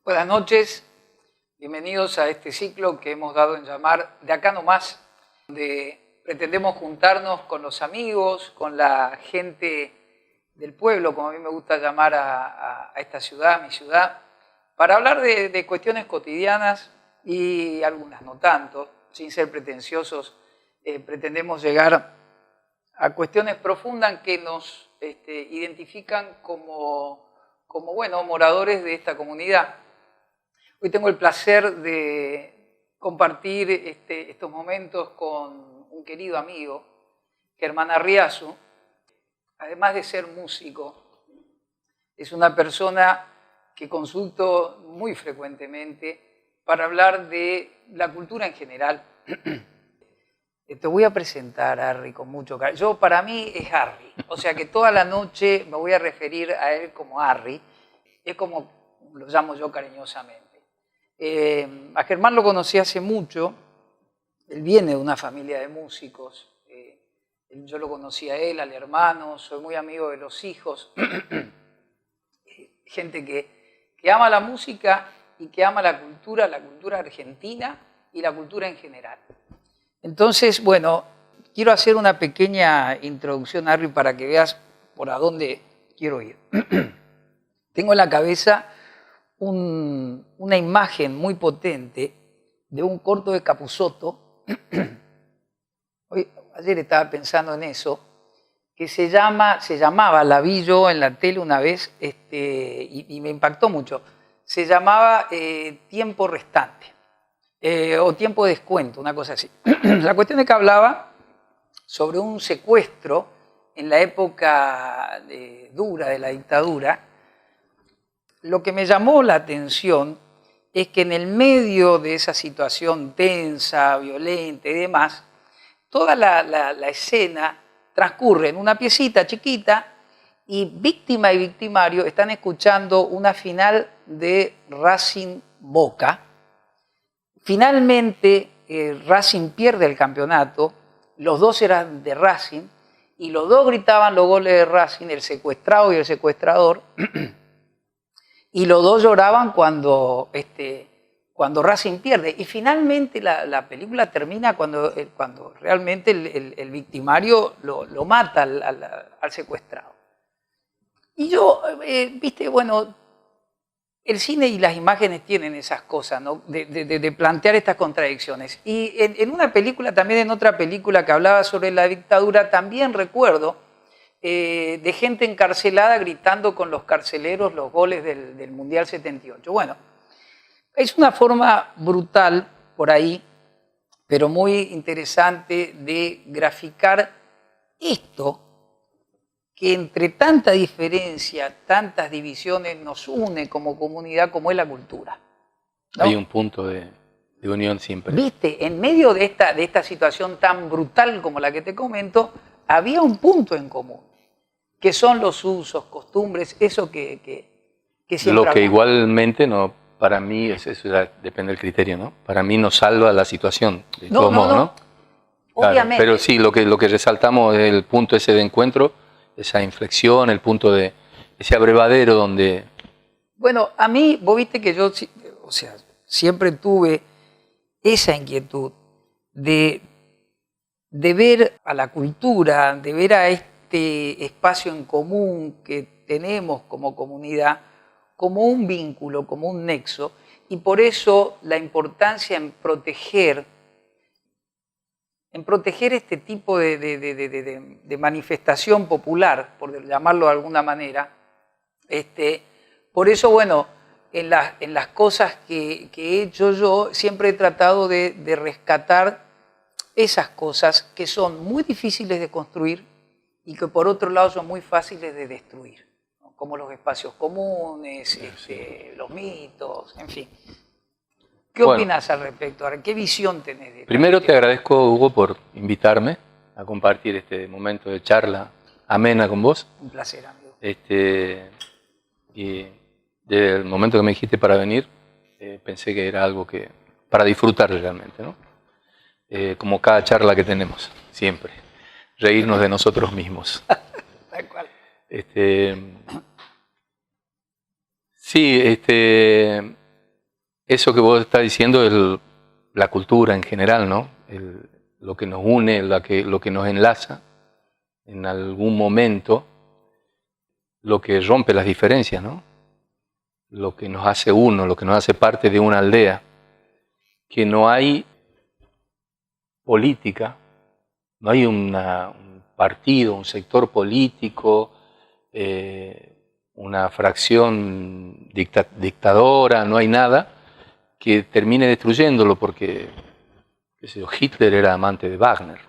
Buenas noches, bienvenidos a este ciclo que hemos dado en llamar De Acá No Más, donde pretendemos juntarnos con los amigos, con la gente del pueblo, como a mí me gusta llamar a esta ciudad, mi ciudad, para hablar de cuestiones cotidianas y algunas no tanto, sin ser pretenciosos. Pretendemos llegar a cuestiones profundas que nos identifican como moradores de esta comunidad. Hoy tengo el placer de compartir estos momentos con un querido amigo, Germán Arriazu. Además de ser músico, es una persona que consulto muy frecuentemente para hablar de la cultura en general. Te voy a presentar a Harry con mucho cariño. Para mí es Harry, o sea que toda la noche me voy a referir a él como Harry, es como lo llamo yo cariñosamente. A Germán lo conocí hace mucho, él viene de una familia de músicos, yo lo conocí a él, al hermano, soy muy amigo de los hijos, gente que ama la música y que ama la cultura argentina y la cultura en general. Entonces, bueno, quiero hacer una pequeña introducción, Harry, para que veas por a dónde quiero ir. Tengo en la cabeza una imagen muy potente de un corto de Capusotto. Ayer estaba pensando en eso, que se llamaba, la vi yo en la tele una vez y me impactó mucho, se llamaba Tiempo Restante o Tiempo de Descuento, una cosa así. La cuestión es que hablaba sobre un secuestro en la época dura de la dictadura. Lo que me llamó la atención es que en el medio de esa situación tensa, violenta y demás, toda la escena transcurre en una piecita chiquita y víctima y victimario están escuchando una final de Racing Boca. Finalmente Racing pierde el campeonato, los dos eran de Racing y los dos gritaban los goles de Racing, el secuestrado y el secuestrador, y los dos lloraban cuando Racing pierde. Y finalmente la película termina cuando realmente el victimario lo mata al secuestrado. Y yo, el cine y las imágenes tienen esas cosas, ¿no? de plantear estas contradicciones. Y en una película, también en otra película que hablaba sobre la dictadura, también recuerdo de gente encarcelada gritando con los carceleros los goles del Mundial 78. Bueno, es una forma brutal por ahí, pero muy interesante de graficar esto que entre tanta diferencia, tantas divisiones nos une como comunidad, como es la cultura, ¿no? Hay un punto de unión siempre. Viste, en medio de esta situación tan brutal como la que te comento, había un punto en común, que son los usos, costumbres, eso que siempre Lo que hablamos. igualmente, no, para mí, eso ya depende del criterio, ¿no? Para mí no salva la situación, de todos modos, ¿no? Obviamente. Claro, pero sí, lo que resaltamos es el punto ese de encuentro, esa inflexión, el punto de ese abrevadero donde... Bueno, a mí, vos viste que yo, o sea, siempre tuve esa inquietud de ver a la cultura, de ver a este espacio en común que tenemos como comunidad, como un vínculo, como un nexo, y por eso la importancia en proteger este tipo de manifestación popular, por llamarlo de alguna manera. Por eso, bueno, en las cosas que he hecho yo, siempre he tratado de rescatar esas cosas que son muy difíciles de construir y que por otro lado son muy fáciles de destruir, ¿no? Como los espacios comunes, los mitos, en fin. ¿Qué opinas al respecto? Ahora, ¿qué visión tenés de esto? Primero te agradezco, Hugo, por invitarme a compartir este momento de charla amena con vos. Un placer, amigo. Y desde el momento que me dijiste para venir, pensé que era algo que para disfrutar realmente, ¿no? Como cada charla que tenemos, siempre. Reírnos de nosotros mismos. Tal cual. Sí, eso que vos estás diciendo es la cultura en general, ¿no? Lo que nos une, lo que nos enlaza en algún momento, lo que rompe las diferencias, ¿no? Lo que nos hace uno, lo que nos hace parte de una aldea, que no hay política, no hay un partido, un sector político, una fracción dictadora, no hay nada que termine destruyéndolo, porque qué sé yo, Hitler era amante de Wagner.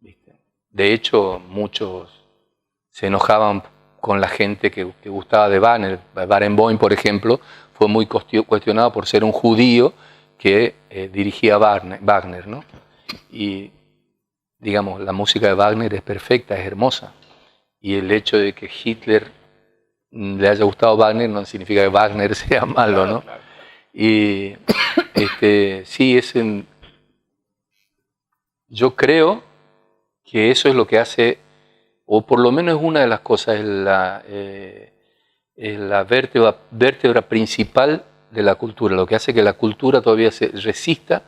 ¿Viste? De hecho, muchos se enojaban con la gente que gustaba de Wagner. Barenboim, por ejemplo, fue muy cuestionado por ser un judío que dirigía Wagner, ¿no? Y, digamos, la música de Wagner es perfecta, es hermosa. Y el hecho de que Hitler le haya gustado Wagner no significa que Wagner sea malo, ¿no? Claro. Y sí, yo creo que eso es lo que hace, o por lo menos es una de las cosas, es la vértebra principal de la cultura, lo que hace que la cultura todavía se resista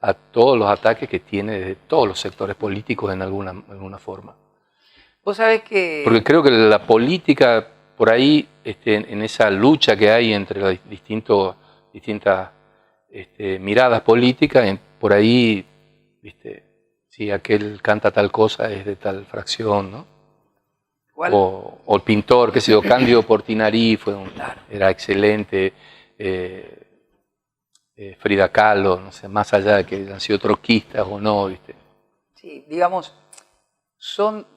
a todos los ataques que tiene de todos los sectores políticos en alguna forma. Vos sabés que... Porque creo que la política, por ahí, en esa lucha que hay entre las distintas miradas políticas, por ahí, si aquel canta tal cosa es de tal fracción, ¿no? ¿Cuál? O el pintor, qué sé yo, Cándido Portinari era excelente, Frida Kahlo, no sé, más allá de que hayan sido trotskistas o no, ¿viste? Sí, digamos,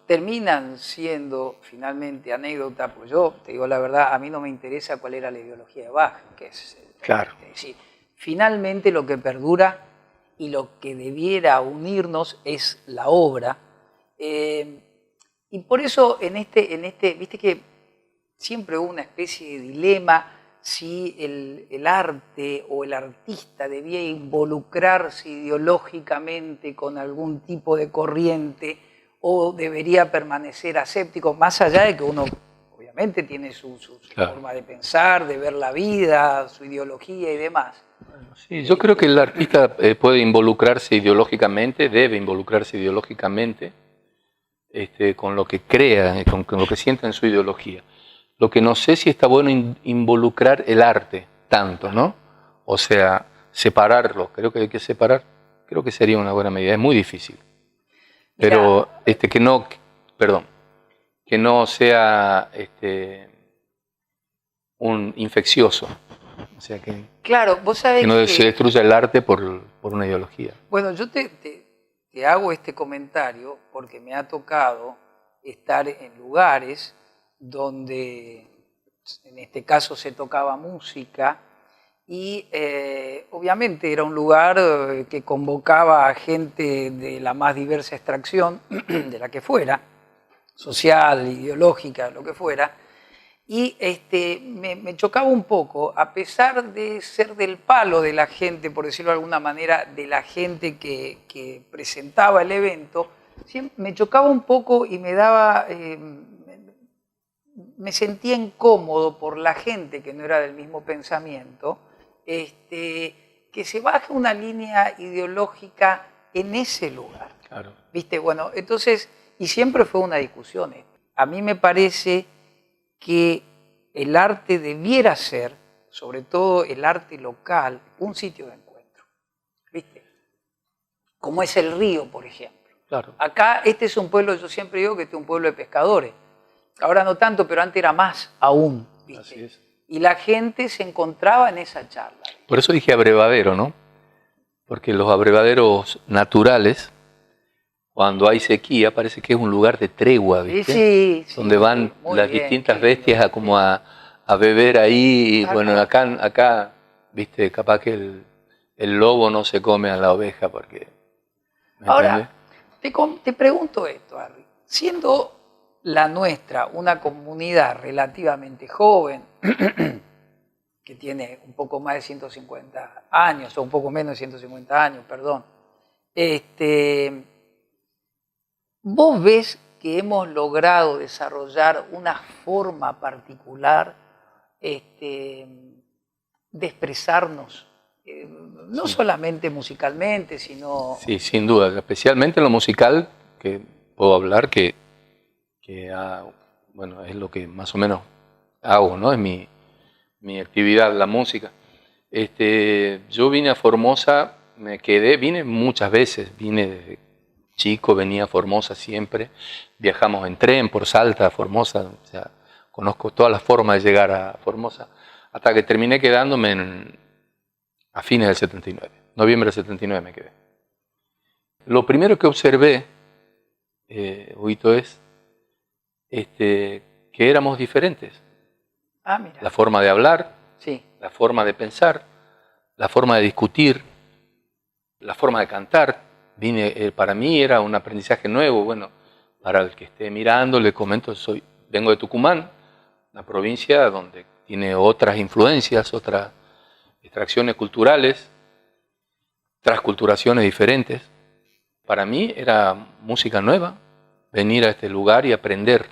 terminan siendo finalmente anécdota, pues yo te digo la verdad, a mí no me interesa cuál era la ideología de Bach, que es claro. decir, finalmente lo que perdura y lo que debiera unirnos es la obra. Y por eso viste que siempre hubo una especie de dilema si el arte o el artista debía involucrarse ideológicamente con algún tipo de corriente o debería permanecer aséptico, más allá de que uno obviamente tiene su claro. forma de pensar, de ver la vida, su ideología y demás. Sí, yo creo que el artista puede involucrarse ideológicamente, debe involucrarse ideológicamente con lo que crea, con lo que sienta en su ideología. Lo que no sé si está bueno involucrar el arte tanto, ¿no? O sea, separarlo. Creo que hay que separar. Creo que sería una buena medida. Es muy difícil. Pero que no sea un infeccioso. O sea, claro, vos sabés que no se destruya el arte por una ideología. Bueno, yo te hago este comentario porque me ha tocado estar en lugares donde, en este caso, se tocaba música y obviamente era un lugar que convocaba a gente de la más diversa extracción, de la que fuera, social, ideológica, lo que fuera, y me chocaba un poco, a pesar de ser del palo de la gente, por decirlo de alguna manera, de la gente que presentaba el evento, me chocaba un poco y me daba, me sentía incómodo por la gente que no era del mismo pensamiento, que se baje una línea ideológica en ese lugar. Claro. ¿Viste? Bueno, entonces, y siempre fue una discusión. A mí me parece que el arte debiera ser, sobre todo el arte local, un sitio de encuentro, ¿viste? Como es el río, por ejemplo. Claro. Acá, este es un pueblo, yo siempre digo que este es un pueblo de pescadores. Ahora no tanto, pero antes era más aún, ¿viste? Así es. Y la gente se encontraba en esa charla. Por eso dije abrevadero, ¿no? Porque los abrevaderos naturales, cuando hay sequía, parece que es un lugar de tregua, ¿viste? Sí, donde van las distintas bestias a beber ahí. Y bueno, acá, ¿viste? Capaz que el lobo no se come a la oveja porque... Ahora, te pregunto esto, Harry. Siendo la nuestra una comunidad relativamente joven, que tiene un poco más de 150 años, o un poco menos de 150 años, perdón, ¿vos ves que hemos logrado desarrollar una forma particular de expresarnos, no solamente musicalmente, sino... Sí, sin duda, especialmente en lo musical, que puedo hablar bueno, es lo que más o menos hago, ¿no? Es mi actividad, la música. Yo vine a Formosa, vine muchas veces, vine desde chico, venía a Formosa siempre, viajamos en tren por Salta a Formosa, o sea, conozco todas las formas de llegar a Formosa, hasta que terminé quedándome a fines del 79, noviembre del 79 me quedé. Lo primero que observé, Huguito, es que éramos diferentes. Ah, mira. La forma de hablar, sí. La forma de pensar, la forma de discutir, la forma de cantar. Para mí era un aprendizaje nuevo. Bueno, para el que esté mirando, le comento, vengo de Tucumán, una provincia donde tiene otras influencias, otras extracciones culturales, transculturaciones diferentes. Para mí era música nueva, venir a este lugar y aprender.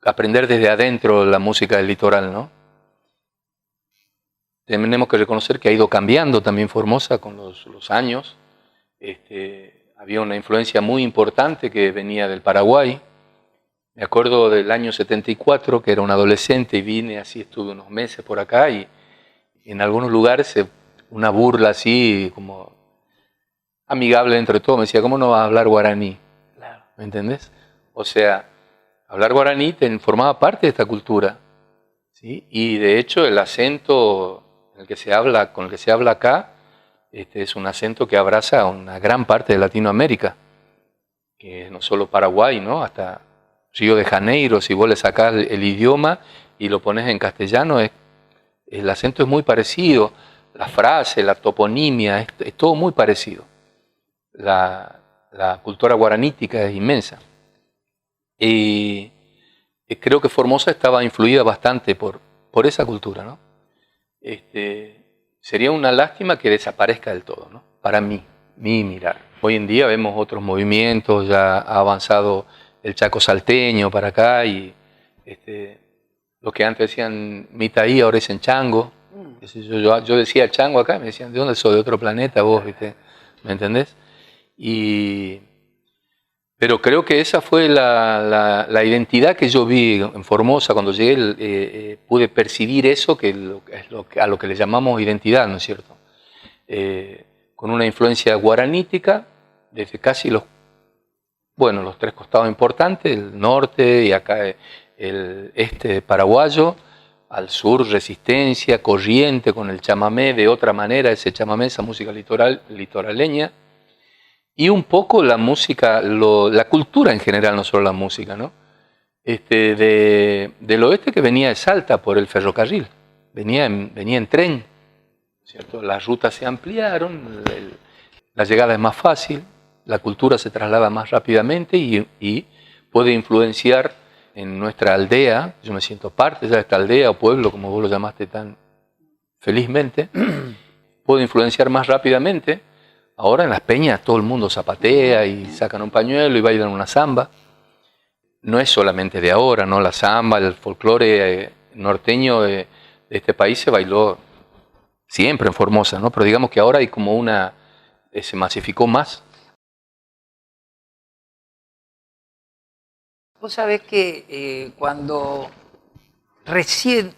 Aprender desde adentro la música del litoral, ¿no? Tenemos que reconocer que ha ido cambiando también Formosa con los años. Había una influencia muy importante que venía del Paraguay. Me acuerdo del año 74, que era un adolescente y vine así, estuve unos meses por acá y en algunos lugares una burla así como amigable dentro de todo. Me decía, ¿cómo no vas a hablar guaraní? Claro. ¿Me entendés? O sea, hablar guaraní formaba parte de esta cultura, ¿sí? Y de hecho el acento con el que se habla acá es un acento que abraza a una gran parte de Latinoamérica, que es no solo Paraguay, ¿no? Hasta Río de Janeiro. Si vos le sacás el idioma y lo pones en castellano, el acento es muy parecido, la frase, la toponimia, es todo muy parecido. La cultura guaranítica es inmensa. Y creo que Formosa estaba influida bastante por esa cultura, ¿no? Sería una lástima que desaparezca del todo, ¿no? Para mí, mi mirar. Hoy en día vemos otros movimientos, ya ha avanzado el Chaco salteño para acá y lo que antes decían mitaí ahora es en chango. Yo decía chango acá y me decían, ¿de dónde sos? De otro planeta vos, ¿viste? ¿Me entendés? Pero creo que esa fue la identidad que yo vi en Formosa. Cuando llegué pude percibir eso, a lo que le llamamos identidad, ¿no es cierto? Con una influencia guaranítica desde casi los tres costados importantes, el norte y acá el este paraguayo, al sur Resistencia, Corriente con el chamamé de otra manera, ese chamamé, esa música litoraleña. Y un poco la música, la cultura en general, no solo la música, ¿no? Del oeste que venía de Salta por el ferrocarril, venía en tren, ¿cierto? Las rutas se ampliaron, la llegada es más fácil, la cultura se traslada más rápidamente y puede influenciar en nuestra aldea. Yo me siento parte de esta aldea o pueblo, como vos lo llamaste tan felizmente, puede influenciar más rápidamente. Ahora en las peñas todo el mundo zapatea y sacan un pañuelo y bailan una samba. No es solamente de ahora, ¿no? La samba, el folclore norteño de este país se bailó siempre en Formosa, ¿no? Pero digamos que ahora hay como se masificó más. Vos sabés que cuando recién,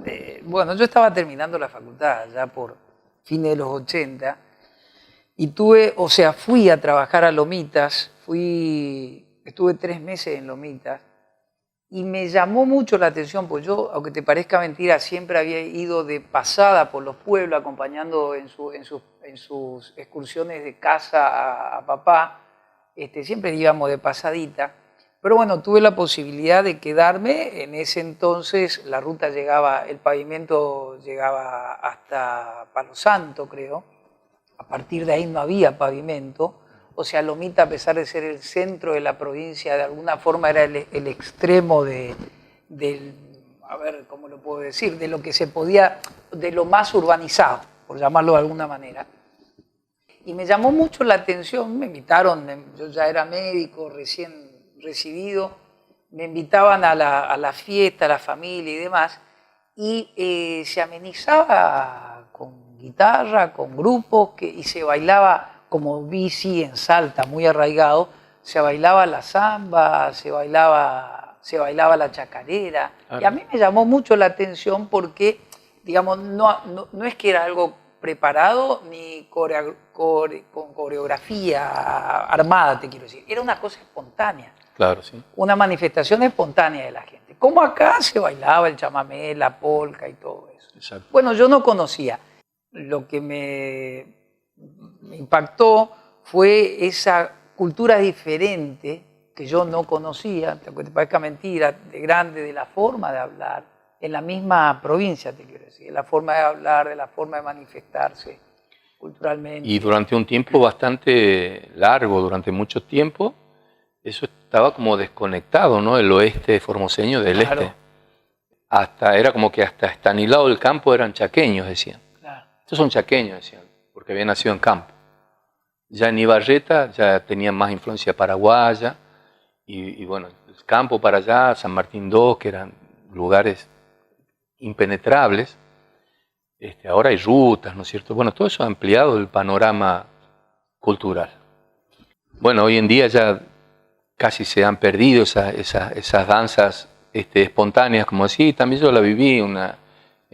yo estaba terminando la facultad ya por fines de los 80, y fui a trabajar a Lomitas, estuve 3 meses en Lomitas, y me llamó mucho la atención, pues yo, aunque te parezca mentira, siempre había ido de pasada por los pueblos, acompañando en sus excursiones de casa a papá, siempre íbamos de pasadita, pero bueno, tuve la posibilidad de quedarme. En ese entonces la ruta el pavimento llegaba hasta Palo Santo, creo. A partir de ahí no había pavimento, o sea, Lomita, a pesar de ser el centro de la provincia, de alguna forma era el extremo a ver, ¿cómo lo puedo decir? De lo que se podía, de lo más urbanizado, por llamarlo de alguna manera. Y me llamó mucho la atención, me invitaron, yo ya era médico, recién recibido, me invitaban a la fiesta, a la familia y demás, y se amenizaba con guitarra, con grupos, y se bailaba, como vi sí en Salta, muy arraigado, se bailaba la samba, se bailaba la chacarera, y a mí me llamó mucho la atención porque, digamos, no es que era algo preparado ni con coreografía armada, te quiero decir, era una cosa espontánea. Claro, sí. Una manifestación espontánea de la gente. Como acá se bailaba el chamamé, la polca y todo eso. Exacto. Bueno, yo no conocía. Lo que me impactó fue esa cultura diferente que yo no conocía, aunque te parezca mentira, de grande, de la forma de hablar, en la misma provincia, te quiero decir, de la forma de hablar, de la forma de manifestarse culturalmente. Y durante un tiempo bastante largo, durante mucho tiempo, eso estaba como desconectado, ¿no? El oeste formoseño del este. Era como que hasta Estanislao del Campo eran chaqueños, decían. Claro. Estos son chaqueños, decían, porque habían nacido en campo. Ya en Ibarreta ya tenían más influencia paraguaya, y bueno, el campo para allá, San Martín II, que eran lugares impenetrables. Ahora hay rutas, ¿no es cierto? Bueno, todo eso ha ampliado el panorama cultural. Bueno, hoy en día ya casi se han perdido esas danzas espontáneas, como así. También yo la viví,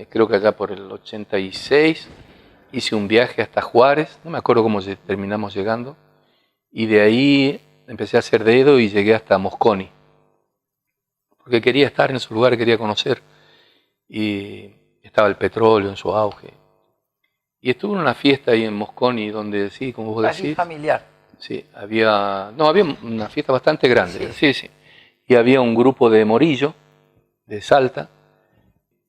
creo que allá por el 86, hice un viaje hasta Juárez, no me acuerdo cómo terminamos llegando, y de ahí empecé a hacer dedo y llegué hasta Mosconi, porque quería estar en esos lugares, quería conocer, y estaba el petróleo en su auge. Y estuve en una fiesta ahí en Mosconi, donde sí, como vos decís. Así familiar. Sí, había una fiesta bastante grande, sí. Y había un grupo de Morillo, de Salta,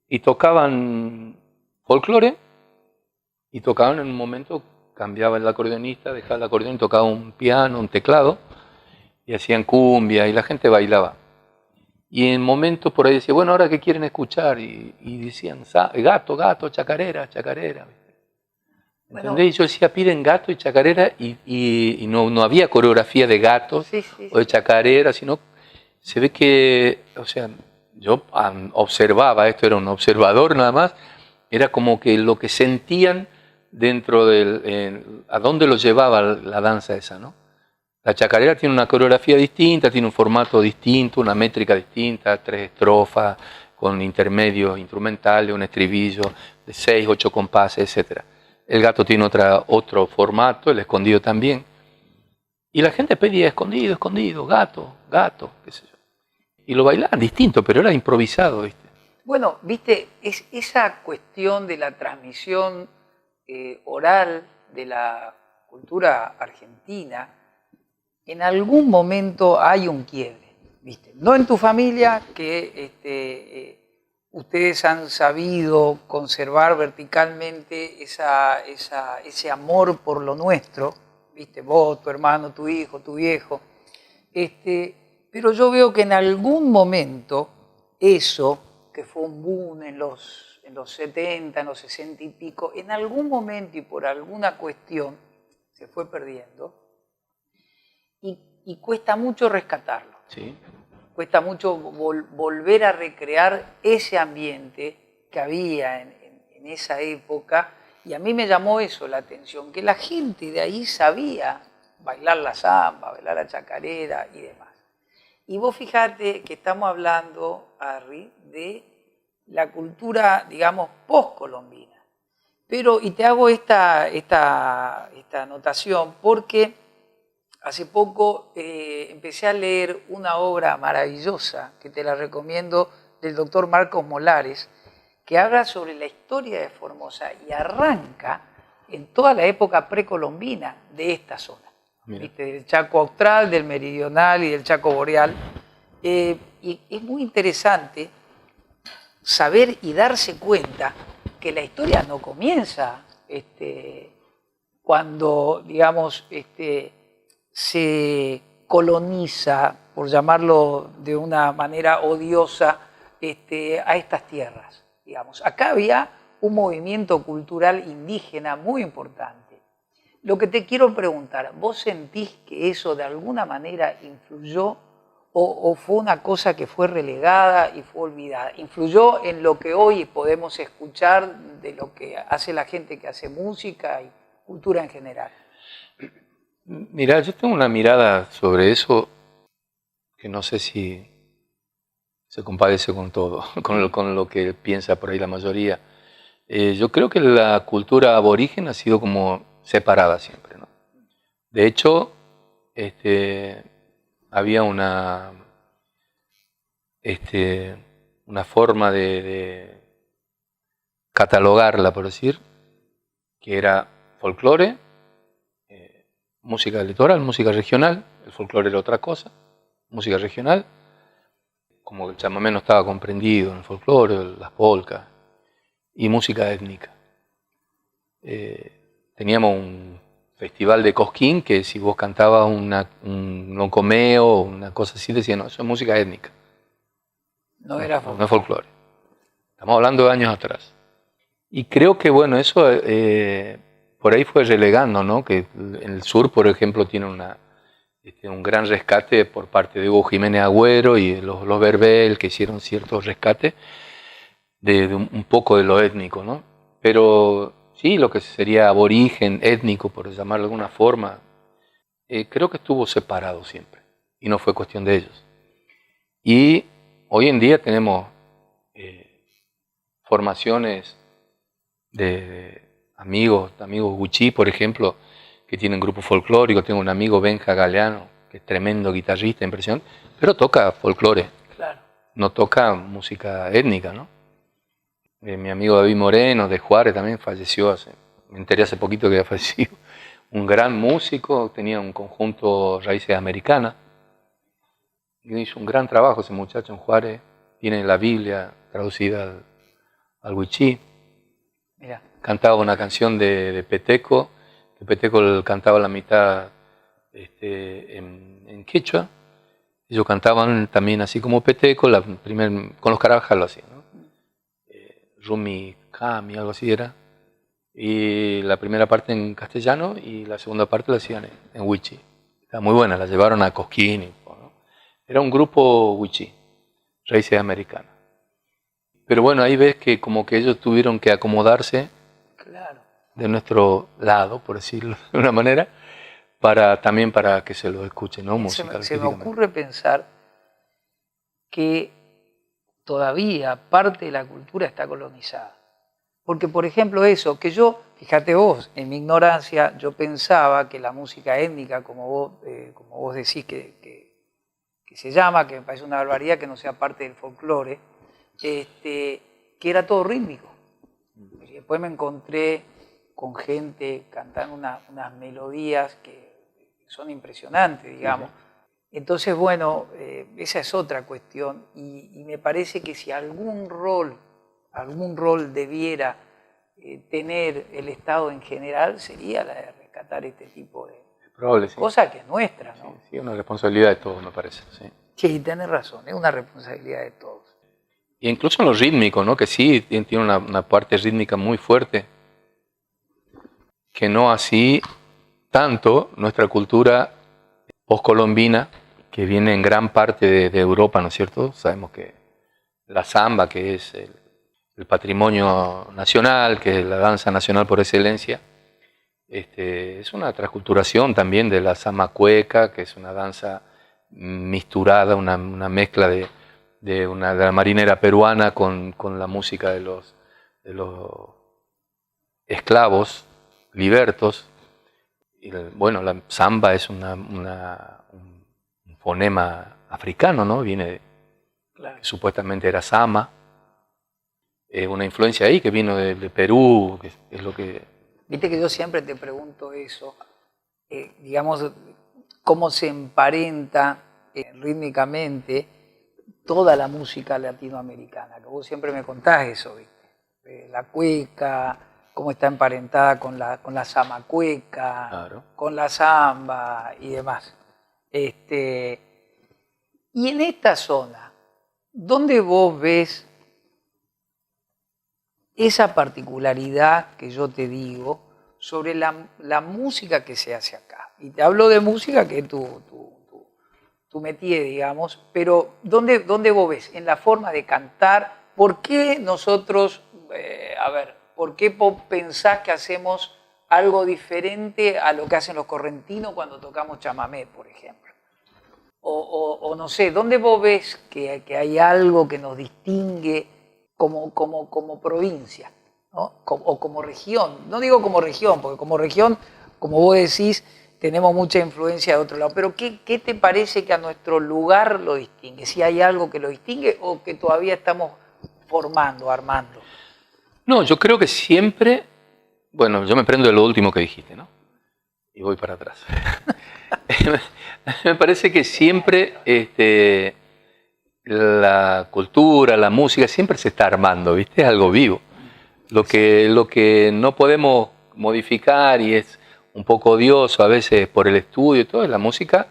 y tocaban folclore, y tocaban en un momento, cambiaba el acordeonista, dejaba el acordeón y tocaba un piano, un teclado, y hacían cumbia, y la gente bailaba. Y en momentos por ahí decía, bueno, ¿ahora qué quieren escuchar? Y decían, gato, chacarera. Bueno, ¿entendés? Y yo decía, piden gato y chacarera, y no había coreografía de gatos o de chacarera, sino se ve que, o sea, yo observaba, esto era un observador nada más, era como que lo que sentían dentro a dónde los llevaba la danza esa, ¿no? La chacarera tiene una coreografía distinta, tiene un formato distinto, una métrica distinta, 3 estrofas, con intermedios instrumentales, un estribillo de 6, 8 compases, etc. El gato tiene otro formato, el escondido también. Y la gente pedía escondido, gato, qué sé yo. Y lo bailaban distinto, pero era improvisado, ¿viste? Bueno, viste, es esa cuestión de la transmisión oral de la cultura argentina, en algún momento hay un quiebre, ¿viste? No en tu familia, que ustedes han sabido conservar verticalmente ese amor por lo nuestro, ¿viste? Vos, tu hermano, tu hijo, tu viejo. Pero yo veo que en algún momento eso, que fue un boom en los 70, en los 60 y pico, en algún momento y por alguna cuestión se fue perdiendo. Y cuesta mucho rescatarlo. Sí. Cuesta mucho volver a recrear ese ambiente que había en esa época. Y a mí me llamó eso la atención, que la gente de ahí sabía bailar la samba, bailar la chacarera y demás. Y vos fijate que estamos hablando, Harry, de la cultura, digamos, postcolombina. Y te hago esta anotación porque hace poco empecé a leer una obra maravillosa, que te la recomiendo, del doctor Marcos Molares, que habla sobre la historia de Formosa y arranca en toda la época precolombina de esta zona. ¿Viste? Del Chaco Austral, del Meridional y del Chaco Boreal. Y es muy interesante saber y darse cuenta que la historia no comienza cuando, digamos, se coloniza, por llamarlo de una manera odiosa, a estas tierras. Digamos. Acá había un movimiento cultural indígena muy importante. Lo que te quiero preguntar, ¿vos sentís que eso de alguna manera influyó o fue una cosa que fue relegada y fue olvidada? ¿Influyó en lo que hoy podemos escuchar de lo que hace la gente que hace música y cultura en general? Mirá, yo tengo una mirada sobre eso que no sé si se compadece con todo, con lo que piensa por ahí la mayoría. Yo creo que la cultura aborigen ha sido como separada siempre, ¿no? De hecho, había una forma de catalogarla, por decir, que era folclore, música del litoral, música regional. El folclore era otra cosa, música regional, como el chamamé no estaba comprendido en el folclore, las polcas, y música étnica. Teníamos un festival de Cosquín que si vos cantabas un locomeo o una cosa así, decían, no, eso es música étnica. No era folclore. No es folclore. Estamos hablando de años atrás. Y creo que, bueno, eso por ahí fue relegando, ¿no? Que en el sur, por ejemplo, tiene un gran rescate por parte de Hugo Jiménez Agüero y los Verbel, que hicieron ciertos rescates de un poco de lo étnico, ¿no? Pero sí, lo que sería aborigen, étnico, por llamarlo de alguna forma, creo que estuvo separado siempre, y no fue cuestión de ellos. Y hoy en día tenemos formaciones de amigos Gucci, por ejemplo, que tienen grupos folclóricos. Tengo un amigo, Benja Galeano, que es tremendo guitarrista, impresión, pero toca folclore, Claro. no toca música étnica, ¿no? Mi amigo David Moreno, de Juárez, también falleció, me enteré hace poquito que había fallecido. Un gran músico, tenía un conjunto Raíces Americanas. Hizo un gran trabajo ese muchacho en Juárez, tiene la Biblia traducida al Wichí. Mira. Cantaba una canción de Peteco, que Peteco cantaba la mitad en quechua. Ellos cantaban también así como Peteco, con los Carabajal lo hacían, ¿no? Rumi Kami, algo así era. Y la primera parte en castellano y la segunda parte la hacían en Wichí. Estaba muy buena, la llevaron a Cosquín, ¿no? Era un grupo Wichí, Raíces Americanas. Pero bueno, ahí ves que como que ellos tuvieron que acomodarse, claro, de nuestro lado, por decirlo de una manera, también para que se lo escuche, ¿no? Se me ocurre pensar que todavía parte de la cultura está colonizada. Porque, por ejemplo, eso, que yo, fíjate vos, en mi ignorancia, yo pensaba que la música étnica, como vos decís que se llama, que me parece una barbaridad que no sea parte del folclore, que era todo rítmico. Y después me encontré con gente cantando unas melodías que son impresionantes, digamos. Entonces, bueno, esa es otra cuestión y me parece que si algún rol debiera tener el Estado en general, sería la de rescatar este tipo de cosas que es nuestra, ¿no? Sí, es una responsabilidad de todos, me parece. Sí, tenés razón, es una responsabilidad de todos. Y incluso en lo rítmico, ¿no? Que sí tiene una parte rítmica muy fuerte, que no así tanto nuestra cultura poscolombina, que viene en gran parte de Europa, ¿no es cierto? Sabemos que la samba, que es el patrimonio nacional, que es la danza nacional por excelencia, es una transculturación también de la samba cueca, que es una danza misturada, una mezcla de la marinera peruana con la música de los esclavos, libertos. Y bueno, la samba es un fonema africano, ¿no? Viene claro, que supuestamente era sama. Una influencia ahí que vino de Perú, que es lo que... Viste que yo siempre te pregunto eso, digamos, cómo se emparenta rítmicamente toda la música latinoamericana, que vos siempre me contás eso, ¿viste? La cueca, cómo está emparentada con la samacueca, claro, con la samba y demás. Y en esta zona, ¿dónde vos ves esa particularidad que yo te digo sobre la música que se hace acá? Y te hablo de música que es tu tu métier, digamos, pero ¿dónde vos ves? En la forma de cantar, ¿por qué nosotros, por qué pensás que hacemos algo diferente a lo que hacen los correntinos cuando tocamos chamamé, por ejemplo? O no sé, ¿dónde vos ves que hay algo que nos distingue como provincia, ¿no? O como región? No digo como región, porque como región, como vos decís, tenemos mucha influencia de otro lado. Pero ¿qué te parece que a nuestro lugar lo distingue? Si hay algo que lo distingue o que todavía estamos formando, armando. No, yo creo que siempre, bueno, yo me prendo de lo último que dijiste, ¿no? Y voy para atrás. Me parece que siempre la cultura, la música, siempre se está armando, ¿viste? Es algo vivo. Lo que no podemos modificar y es un poco odioso a veces por el estudio y todo, es la música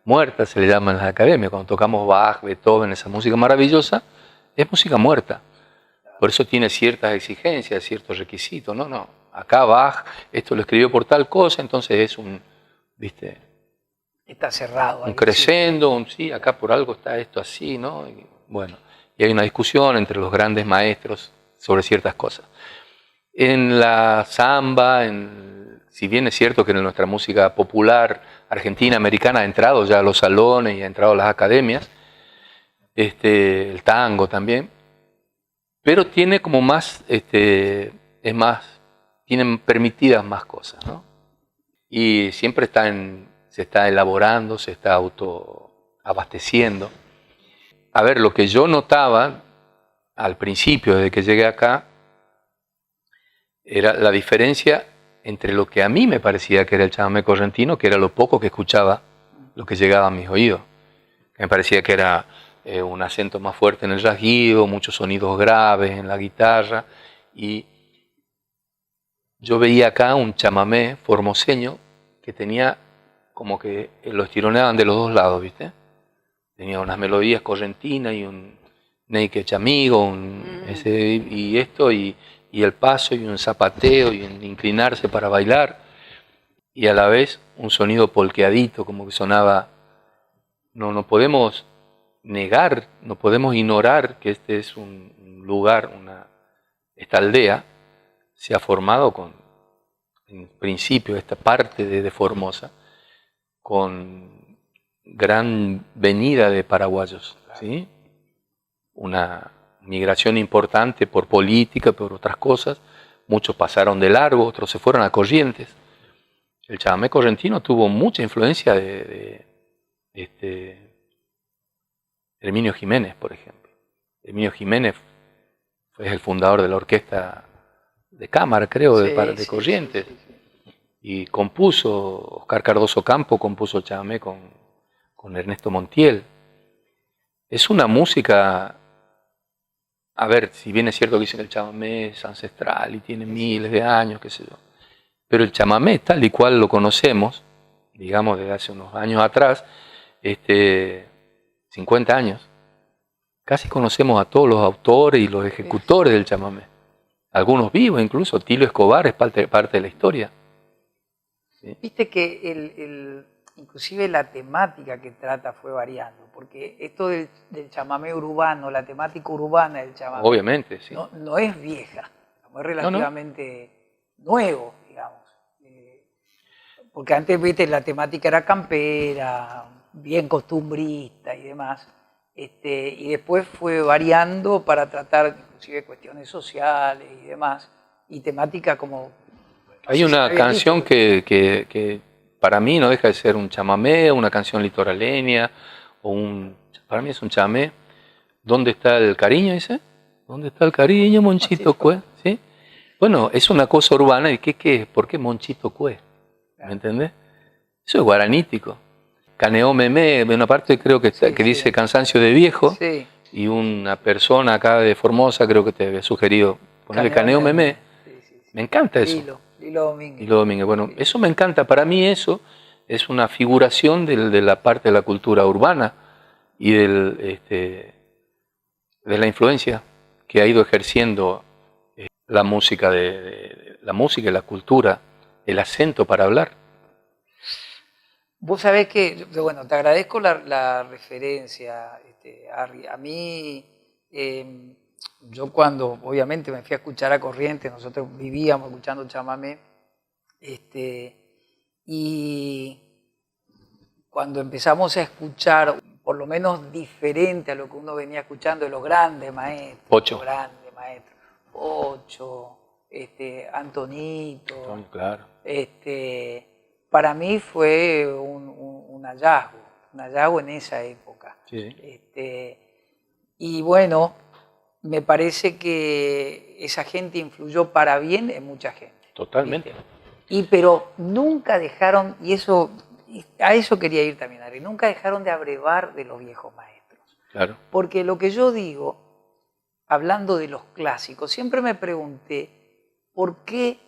muerta, se le llama en las academias. Cuando tocamos Bach, Beethoven, esa música maravillosa, es música muerta. Por eso tiene ciertas exigencias, ciertos requisitos. No, acá Bach, esto lo escribió por tal cosa, entonces es un, ¿viste? Está cerrado. Un crescendo, sí, acá por algo está esto así, ¿no? Y, bueno, y hay una discusión entre los grandes maestros sobre ciertas cosas. En la samba, si bien es cierto que en nuestra música popular argentina, americana, ha entrado ya a los salones y ha entrado a las academias, el tango también, pero tiene como más, tienen permitidas más cosas, ¿no? Y siempre se está elaborando, se está autoabasteciendo. A ver, lo que yo notaba al principio, desde que llegué acá, era la diferencia entre lo que a mí me parecía que era el chamamé correntino, que era lo poco que escuchaba, lo que llegaba a mis oídos. Me parecía que era un acento más fuerte en el rasguido, muchos sonidos graves en la guitarra, y yo veía acá un chamamé formoseño que tenía como que lo estironeaban de los dos lados, ¿viste? Tenía unas melodías correntinas y un Neike Chamigo, y esto, y el paso, y un zapateo, y un inclinarse para bailar, y a la vez un sonido polqueadito, como que sonaba. No podemos negar, no podemos ignorar que este es un lugar, esta aldea se ha formado en principio, esta parte de Formosa, con gran venida de paraguayos, ¿sí? Una migración importante por política, por otras cosas. Muchos pasaron de largo, otros se fueron a Corrientes. El chamamé correntino tuvo mucha influencia de Herminio Jiménez, por ejemplo. Herminio Jiménez fue el fundador de la orquesta de cámara, creo, de Corrientes. Sí. Y compuso, Oscar Cardoso Campo compuso el chamamé con Ernesto Montiel. Es una música, a ver, si bien es cierto que dicen que el chamamé es ancestral y tiene miles de años, qué sé yo, pero el chamamé, tal y cual lo conocemos, digamos desde hace unos años atrás, 50 años, casi conocemos a todos los autores y los ejecutores del chamamé. Algunos vivos, incluso Tilo Escobar es parte de la historia. ¿Sí? Viste que inclusive la temática que trata fue variando, porque esto del chamamé urbano, la temática urbana del chamamé, obviamente, sí. No es vieja, es relativamente nuevo, digamos. Porque antes, viste, la temática era campera, bien costumbrista y demás, y después fue variando para tratar inclusive cuestiones sociales y demás, y temática como... Hay una canción que para mí no deja de ser un chamamé, una canción litoraleña, para mí es un chamamé. ¿Dónde está el cariño, dice? ¿Dónde está el cariño, Monchito Cue? ¿Sí? Bueno, es una cosa urbana, ¿y qué? ¿Por qué Monchito Cue? ¿Me entendés? Eso es guaranítico. Caneó Memé, una parte creo que dice cansancio de viejo, y una persona acá de Formosa creo que te había sugerido ponerle Caneó Memé. Me encanta eso. Lilo Domínguez. Lilo Domínguez. Bueno, eso me encanta. Para mí eso es una figuración de la parte de la cultura urbana y de la influencia que ha ido ejerciendo la música la música y la cultura, el acento para hablar. Vos sabés que, bueno, te agradezco la referencia, Harry. A mí, yo cuando obviamente me fui a escuchar a Corrientes, nosotros vivíamos escuchando chamamé, y cuando empezamos a escuchar, por lo menos diferente a lo que uno venía escuchando de los grandes maestros, Pocho. los grandes maestros, Pocho, Antonito, Antonio, claro. Para mí fue un hallazgo en esa época. Sí. Y bueno, me parece que esa gente influyó para bien en mucha gente. Totalmente. ¿Viste? Pero nunca dejaron, a eso quería ir también, Ari, nunca dejaron de abrevar de los viejos maestros. Claro. Porque lo que yo digo, hablando de los clásicos, siempre me pregunté por qué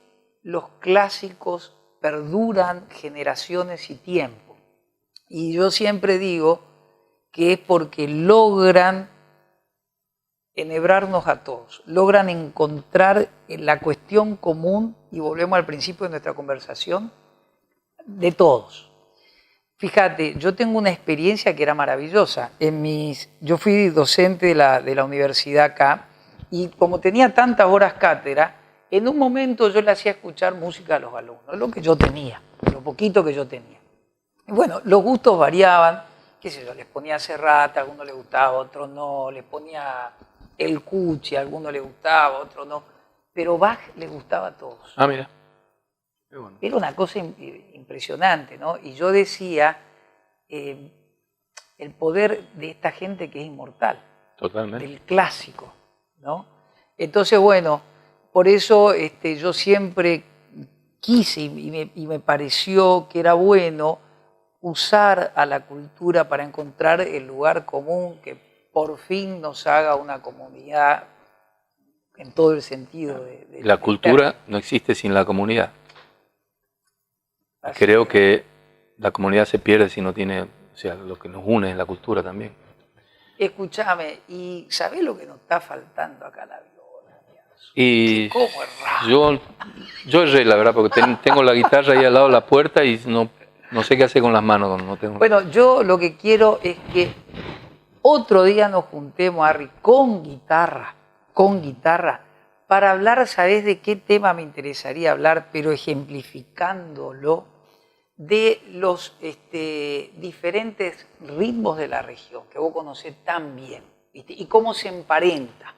los clásicos perduran generaciones y tiempo. Y yo siempre digo que es porque logran enhebrarnos a todos, logran encontrar la cuestión común, y volvemos al principio de nuestra conversación, de todos. Fíjate, yo tengo una experiencia que era maravillosa. Yo fui docente de la universidad acá, y como tenía tantas horas cátedra, en un momento yo le hacía escuchar música a los alumnos, lo que yo tenía, lo poquito que yo tenía. Y bueno, los gustos variaban, qué sé yo, les ponía Serrat, a algunos les gustaba, a otros no, les ponía el Cuchi, a algunos les gustaba, a otros no, pero Bach les gustaba a todos. Ah, mira. Qué bueno. Era una cosa impresionante, ¿no? Y yo decía, el poder de esta gente que es inmortal. Totalmente. Del clásico, ¿no? Entonces, bueno, por eso yo siempre quise y me pareció que era bueno usar a la cultura para encontrar el lugar común que por fin nos haga una comunidad en todo el sentido de la cultura no existe sin la comunidad. Creo que la comunidad se pierde si no tiene, o sea, lo que nos une es la cultura también. Escúchame, ¿y sabés lo que nos está faltando acá la viola? Y ¿Cómo es raro? yo erré, la verdad, porque tengo la guitarra ahí al lado de la puerta y no sé qué hacer con las manos cuando no tengo. Bueno, yo lo que quiero es que otro día nos juntemos, Harry, con guitarra, para hablar, ¿sabés de qué tema me interesaría hablar? Pero ejemplificándolo de los diferentes ritmos de la región, que vos conocés tan bien, ¿viste? Y cómo se emparenta,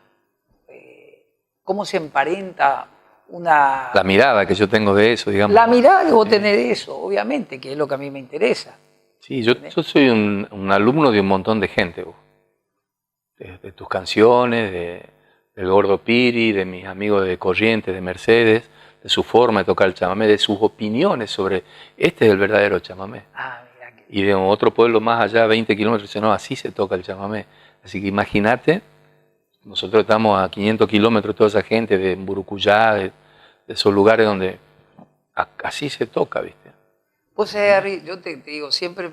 una... La mirada que yo tengo de eso, digamos. La mirada que vos tenés de eso, obviamente, que es lo que a mí me interesa. Sí, yo soy un alumno de un montón de gente, de tus canciones, del Gordo Piri, de mis amigos de Corrientes, de Mercedes, de su forma de tocar el chamamé, de sus opiniones sobre este es el verdadero chamamé. Ah, mira que... Y de otro pueblo más allá, 20 kilómetros, dice, no, así se toca el chamamé. Así que imagínate, nosotros estamos a 500 kilómetros, toda esa gente de Burucuyá, de esos lugares donde así se toca, ¿viste? Pues, Harry, yo te digo, siempre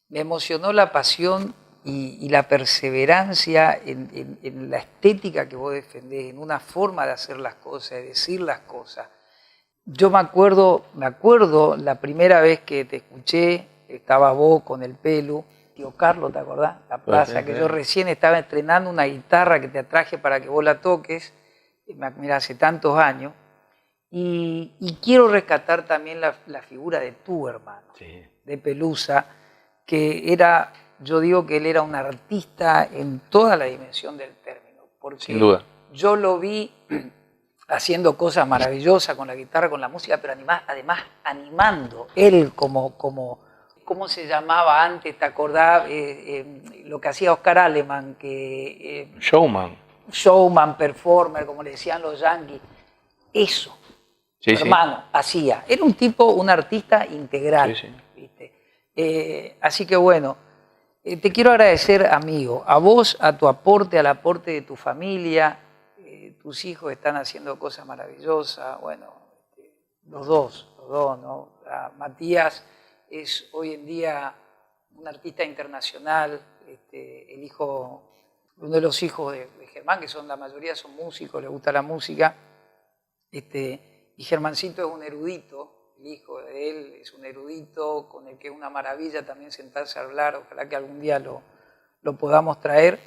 me emocionó la pasión y la perseverancia en la estética que vos defendés, en una forma de hacer las cosas, de decir las cosas. Yo me acuerdo la primera vez que te escuché, estaba vos con el pelo, tío Carlos, ¿te acordás? La plaza, que yo recién estaba estrenando una guitarra que te traje para que vos la toques, mira, hace tantos años, y quiero rescatar también la figura de tu hermano, sí, de Pelusa, que era... Yo digo que él era un artista en toda la dimensión del término, porque sin duda. Yo lo vi haciendo cosas maravillosas con la guitarra, con la música, pero además animando. Él como ¿cómo se llamaba antes? ¿Te acordás? Lo que hacía Oscar Aleman, que showman, performer, como le decían los yanquis. Eso, sí, hermano, hacía. Era un tipo, un artista integral. Sí, sí. ¿Viste? Así que bueno, te quiero agradecer, amigo, a vos, a tu aporte, al aporte de tu familia. Tus hijos están haciendo cosas maravillosas. Bueno, los dos, ¿no? Matías es hoy en día un artista internacional. Uno de los hijos de Germán, que la mayoría son músicos, le gusta la música. Y Germancito es un erudito. el hijo de él es un erudito con el que es una maravilla también sentarse a hablar, ojalá que algún día lo podamos traer.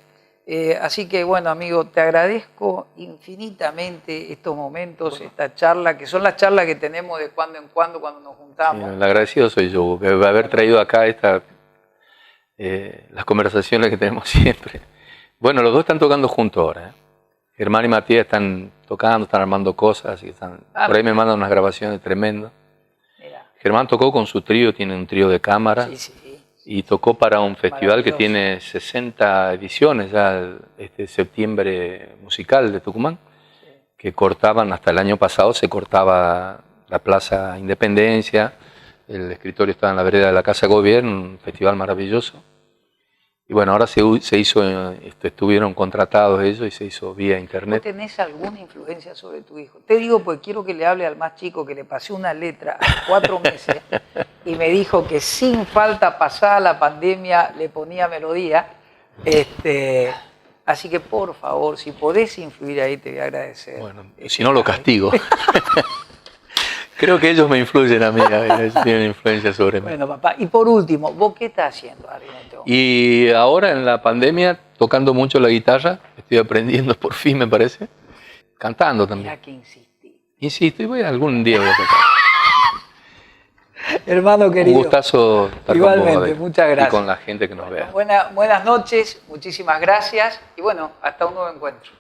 Así que bueno, amigo, te agradezco infinitamente estos momentos, esta charla, que son las charlas que tenemos de cuando en cuando nos juntamos. Sí, el agradecido soy yo, de haber traído acá las conversaciones que tenemos siempre. Bueno, los dos están tocando juntos ahora. Germán y Matías están tocando, están armando cosas, y por ahí me mandan unas grabaciones tremendas. Mira. Germán tocó con su trío, tiene un trío de cámara. Sí, sí. Y tocó para un festival que tiene 60 ediciones, ya este septiembre musical de Tucumán, que cortaban, hasta el año pasado se cortaba la Plaza Independencia, el escritorio estaba en la vereda de la Casa de Gobierno, un festival maravilloso. Y bueno, ahora se hizo, estuvieron contratados ellos y se hizo vía internet. ¿Vos tenés alguna influencia sobre tu hijo? Te digo porque quiero que le hable al más chico, que le pasé una letra hace 4 meses y me dijo que sin falta, pasada la pandemia, le ponía melodía. Así que por favor, si podés influir ahí, te voy a agradecer. Bueno, si no lo castigo. Creo que ellos me influyen a mí, ellos tienen influencia sobre mí. Bueno, papá, y por último, ¿vos qué estás haciendo, Ari, en este momento? Y ahora en la pandemia, tocando mucho la guitarra, estoy aprendiendo por fin, me parece, cantando también. Mira que insistí. Insisto, y algún día voy a tocar. Hermano querido. Un gustazo estar igualmente, con vos, muchas gracias. Y con la gente que nos vea. Buenas noches, muchísimas gracias y bueno, hasta un nuevo encuentro.